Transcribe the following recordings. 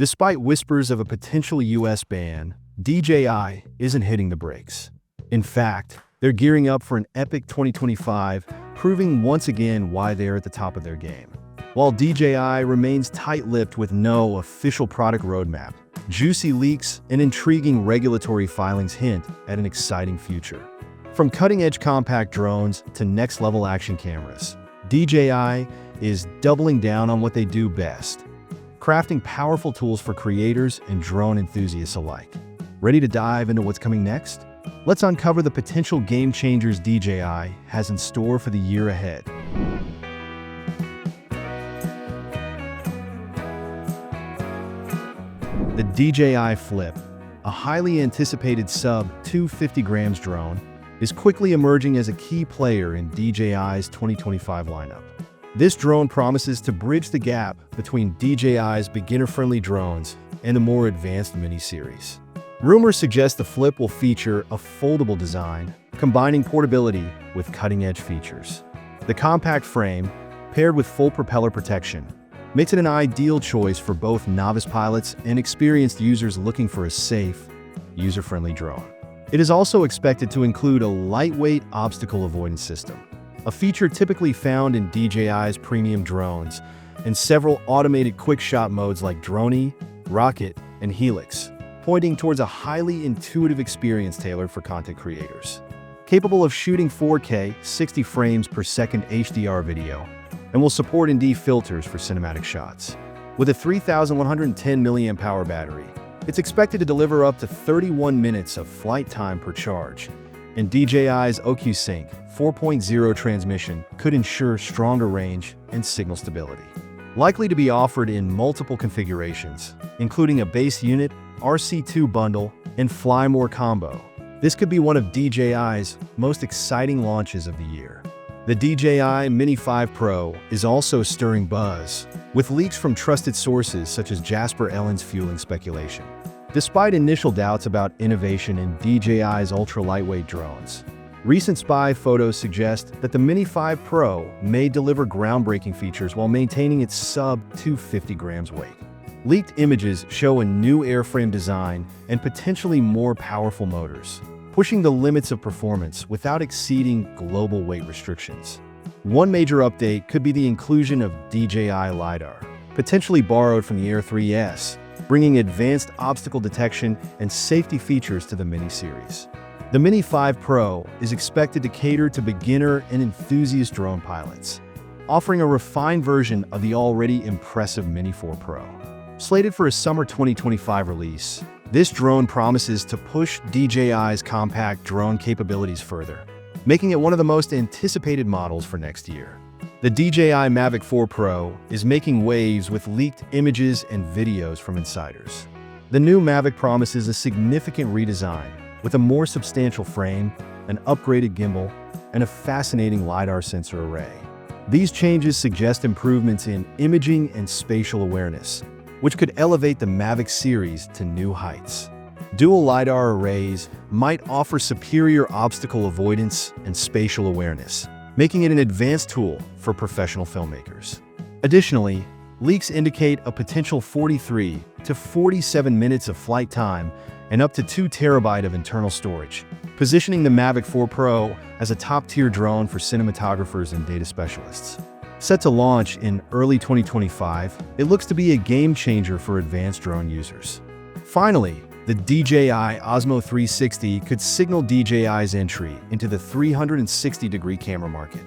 Despite whispers of a potential US ban, DJI isn't hitting the brakes. In fact, they're gearing up for an epic 2025, proving once again why they're at the top of their game. While DJI remains tight-lipped with no official product roadmap, juicy leaks and intriguing regulatory filings hint at an exciting future. From cutting-edge compact drones to next-level action cameras, DJI is doubling down on what they do best, crafting powerful tools for creators and drone enthusiasts alike. Ready to dive into what's coming next? Let's uncover the potential game changers DJI has in store for the year ahead. The DJI Flip, a highly anticipated sub-250 grams drone, is quickly emerging as a key player in DJI's 2025 lineup. This drone promises to bridge the gap between DJI's beginner-friendly drones and the more advanced mini-series. Rumors suggest the Flip will feature a foldable design, combining portability with cutting-edge features. The compact frame, paired with full propeller protection, makes it an ideal choice for both novice pilots and experienced users looking for a safe, user-friendly drone. It is also expected to include a lightweight obstacle avoidance system, a feature typically found in DJI's premium drones, and several automated quick-shot modes like Drone, Rocket, and Helix, pointing towards a highly intuitive experience tailored for content creators. Capable of shooting 4K 60 frames per second HDR video, and will support ND filters for cinematic shots. With a 3,110 mAh battery, it's expected to deliver up to 31 minutes of flight time per charge, and DJI's OcuSync 4.0 transmission could ensure stronger range and signal stability. Likely to be offered in multiple configurations, including a base unit, RC2 bundle, and Fly More combo. This could be one of DJI's most exciting launches of the year. The DJI Mini 5 Pro is also stirring buzz, with leaks from trusted sources such as Jasper Ellen's fueling speculation. Despite initial doubts about innovation in DJI's ultra-lightweight drones, recent spy photos suggest that the Mini 5 Pro may deliver groundbreaking features while maintaining its sub-250 grams weight. Leaked images show a new airframe design and potentially more powerful motors, pushing the limits of performance without exceeding global weight restrictions. One major update could be the inclusion of DJI LiDAR, potentially borrowed from the Air 3S, bringing advanced obstacle detection and safety features to the Mini series. The Mini 5 Pro is expected to cater to beginner and enthusiast drone pilots, offering a refined version of the already impressive Mini 4 Pro. Slated for a summer 2025 release, this drone promises to push DJI's compact drone capabilities further, making it one of the most anticipated models for next year. The DJI Mavic 4 Pro is making waves with leaked images and videos from insiders. The new Mavic promises a significant redesign, with a more substantial frame, an upgraded gimbal, and a fascinating LiDAR sensor array. These changes suggest improvements in imaging and spatial awareness, which could elevate the Mavic series to new heights. Dual LiDAR arrays might offer superior obstacle avoidance and spatial awareness, making it an advanced tool for professional filmmakers. Additionally, leaks indicate a potential 43 to 47 minutes of flight time and up to 2 TB of internal storage, positioning the Mavic 4 Pro as a top-tier drone for cinematographers and data specialists. Set to launch in early 2025, it looks to be a game-changer for advanced drone users. Finally, the DJI Osmo 360 could signal DJI's entry into the 360-degree camera market.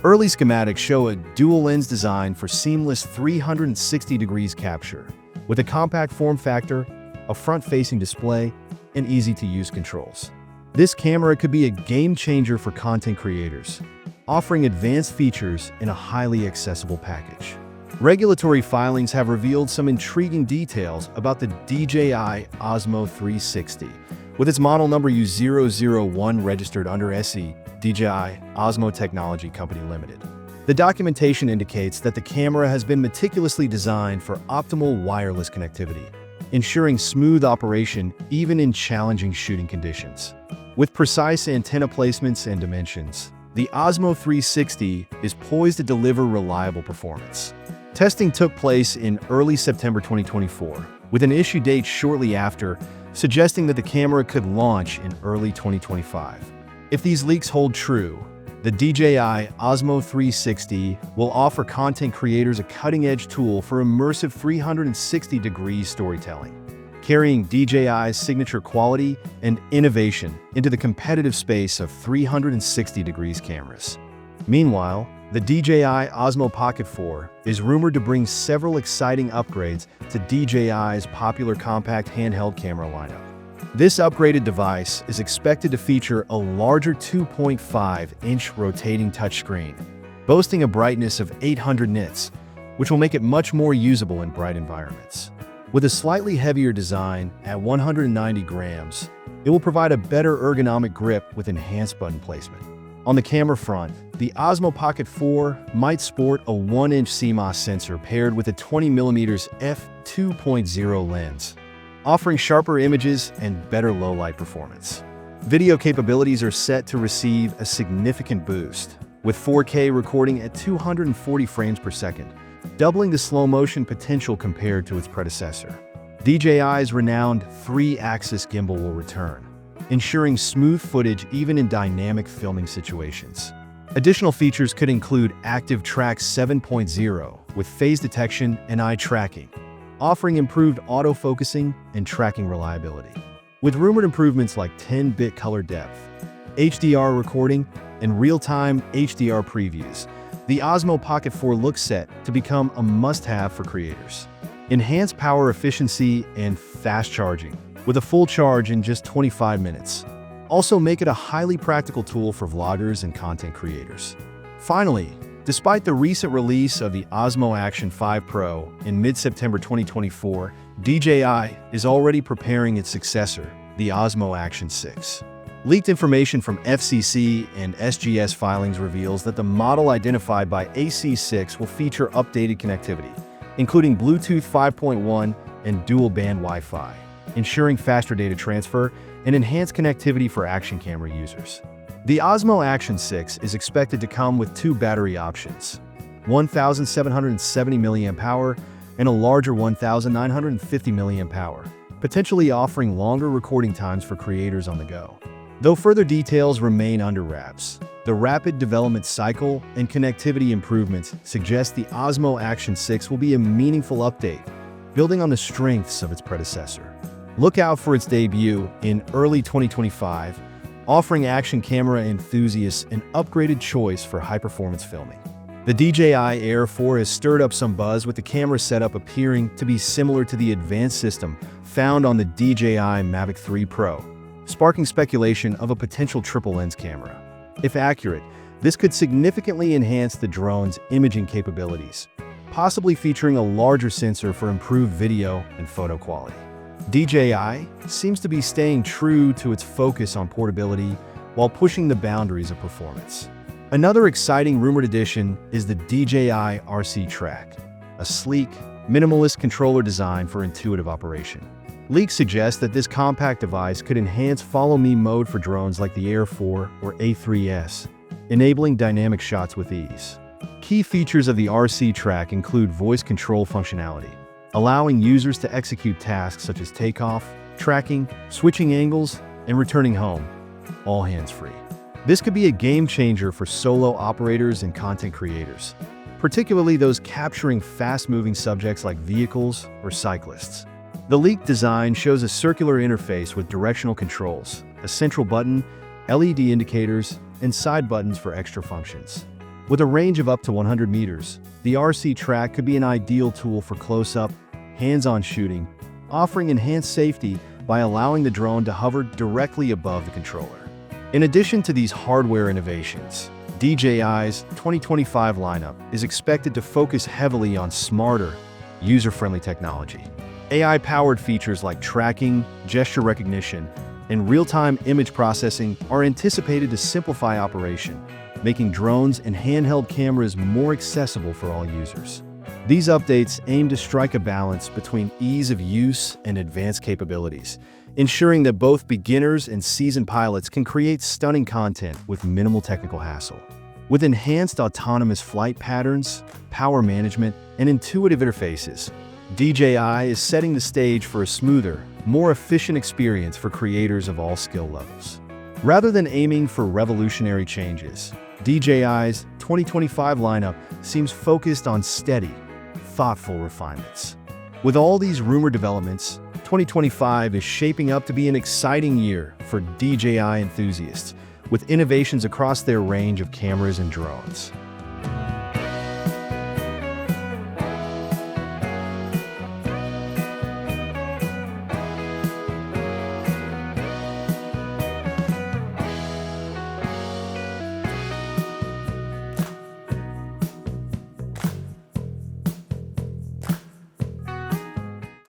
Early schematics show a dual-lens design for seamless 360 degrees capture, with a compact form factor, a front-facing display, and easy-to-use controls. This camera could be a game-changer for content creators, offering advanced features in a highly accessible package. Regulatory filings have revealed some intriguing details about the DJI Osmo 360, with its model number U001 registered under SE, DJI Osmo Technology Company Limited. The documentation indicates that the camera has been meticulously designed for optimal wireless connectivity, ensuring smooth operation even in challenging shooting conditions. With precise antenna placements and dimensions, the Osmo 360 is poised to deliver reliable performance. Testing took place in early September 2024, with an issue date shortly after, suggesting that the camera could launch in early 2025. If these leaks hold true, the DJI Osmo 360 will offer content creators a cutting-edge tool for immersive 360-degree storytelling, carrying DJI's signature quality and innovation into the competitive space of 360 degrees cameras. Meanwhile, the DJI Osmo Pocket 4 is rumored to bring several exciting upgrades to DJI's popular compact handheld camera lineup. This upgraded device is expected to feature a larger 2.5-inch rotating touchscreen, boasting a brightness of 800 nits, which will make it much more usable in bright environments. With a slightly heavier design at 190 grams, it will provide a better ergonomic grip with enhanced button placement. On the camera front, the Osmo Pocket 4 might sport a 1-inch CMOS sensor paired with a 20mm f2.0 lens, offering sharper images and better low-light performance. Video capabilities are set to receive a significant boost, with 4K recording at 240 frames per second, doubling the slow-motion potential compared to its predecessor. DJI's renowned 3-axis gimbal will return, ensuring smooth footage even in dynamic filming situations. Additional features could include Active Track 7.0 with phase detection and eye tracking, offering improved autofocusing and tracking reliability. With rumored improvements like 10-bit color depth, HDR recording, and real-time HDR previews, the Osmo Pocket 4 looks set to become a must-have for creators. Enhanced power efficiency and fast charging, with a full charge in just 25 minutes, also make it a highly practical tool for vloggers and content creators. Finally, despite the recent release of the Osmo Action 5 Pro in mid-September 2024, DJI is already preparing its successor, the Osmo Action 6. Leaked information from FCC and SGS filings reveals that the model identified by AC6 will feature updated connectivity, including Bluetooth 5.1 and dual-band Wi-Fi, ensuring faster data transfer and enhanced connectivity for action camera users. The Osmo Action 6 is expected to come with two battery options, 1,770 mAh and a larger 1,950 mAh, potentially offering longer recording times for creators on the go. Though further details remain under wraps, the rapid development cycle and connectivity improvements suggest the Osmo Action 6 will be a meaningful update, building on the strengths of its predecessor. Look out for its debut in early 2025, offering action camera enthusiasts an upgraded choice for high-performance filming. The DJI Air 4 has stirred up some buzz, with the camera setup appearing to be similar to the advanced system found on the DJI Mavic 3 Pro, sparking speculation of a potential triple-lens camera. If accurate, this could significantly enhance the drone's imaging capabilities, possibly featuring a larger sensor for improved video and photo quality. DJI seems to be staying true to its focus on portability while pushing the boundaries of performance. Another exciting rumored addition is the DJI RC Track, a sleek, minimalist controller designed for intuitive operation. Leaks suggest that this compact device could enhance follow-me mode for drones like the Air 4 or A3S, enabling dynamic shots with ease. Key features of the RC Track include voice control functionality, allowing users to execute tasks such as takeoff, tracking, switching angles, and returning home, all hands-free. This could be a game-changer for solo operators and content creators, particularly those capturing fast-moving subjects like vehicles or cyclists. The leaked design shows a circular interface with directional controls, a central button, LED indicators, and side buttons for extra functions. With a range of up to 100 meters, the RC Track could be an ideal tool for close-up, hands-on shooting, offering enhanced safety by allowing the drone to hover directly above the controller. In addition to these hardware innovations, DJI's 2025 lineup is expected to focus heavily on smarter, user-friendly technology. AI-powered features like tracking, gesture recognition, and real-time image processing are anticipated to simplify operation, making drones and handheld cameras more accessible for all users. These updates aim to strike a balance between ease of use and advanced capabilities, ensuring that both beginners and seasoned pilots can create stunning content with minimal technical hassle. With enhanced autonomous flight patterns, power management, and intuitive interfaces, DJI is setting the stage for a smoother, more efficient experience for creators of all skill levels. Rather than aiming for revolutionary changes, DJI's 2025 lineup seems focused on steady, thoughtful refinements. With all these rumored developments, 2025 is shaping up to be an exciting year for DJI enthusiasts, with innovations across their range of cameras and drones.